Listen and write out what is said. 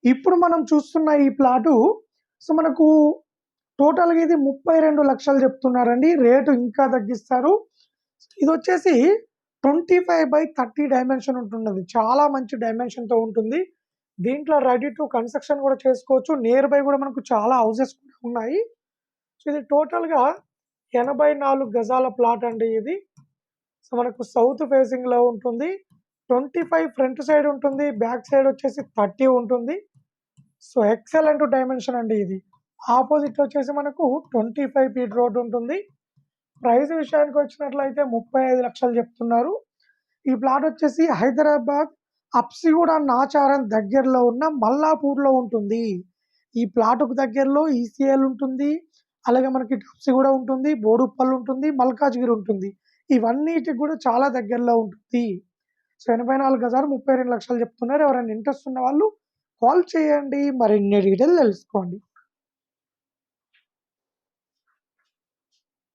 ఇప్పుడు మనం చూస్తున్న ఈ ప్లాటు మనకు టోటల్‌గా ఇది 32,00,000 చెప్తున్నారండి. రేటు ఇంకా తగ్గిస్తారు. ఇదొచ్చేసి 25/30 డైమెన్షన్ ఉంటున్నది. చాలా మంచి డైమెన్షన్‌తో ఉంటుంది. దీంట్లో రెడీ టు కన్‌స్ట్రక్షన్ గూడా చేసుకోవచ్చు. నియర్ బై గూడా మనకు చాలా హౌసెస్ కూడా ఉన్నాయి. ఇది టోటల్‌గా 84 గజాల ప్లాట్ అండి ఇది. మనకు సౌత్ ఫేసింగ్‌లో ఉంటుంది. 25 ఫ్రంట్ సైడ్ ఉంటుంది. బ్యాక్ సైడ్ వచ్చేసి 30 ఉంటుంది. ఎక్సలెంట్ డైమెన్షన్ అండి ఇది. ఆపోజిట్ వచ్చేసి మనకు 25 ఫీట్ రోడ్ ఉంటుంది. ప్రైస్ విషయానికొచ్చినట్లయితే 35,00,000 చెప్తున్నారు. ఈ ప్లాట్ వచ్చేసి హైదరాబాద్ అప్సిగూడ నాచారం దగ్గరలో ఉన్న మల్లాపూర్‌లో ఉంటుంది. ఈ ప్లాట్‌కు దగ్గరలో ఈసీఎల్ ఉంటుంది. అలాగే మనకి అప్సిగూడ ఉంటుంది, బోడుప్పల్ ఉంటుంది, మల్కాజ్గిరి ఉంటుంది. ఇవన్నిటికి కూడా చాలా దగ్గరలో ఉంటుంది. 84 గజాలు 32,00,000 చెప్తున్నారు. ఎవరైనా ఇంట్రెస్ట్ ఉన్న వాళ్ళు కాల్ చేయండి. మరిన్ని డీటెయిల్ తెలుసుకోండి.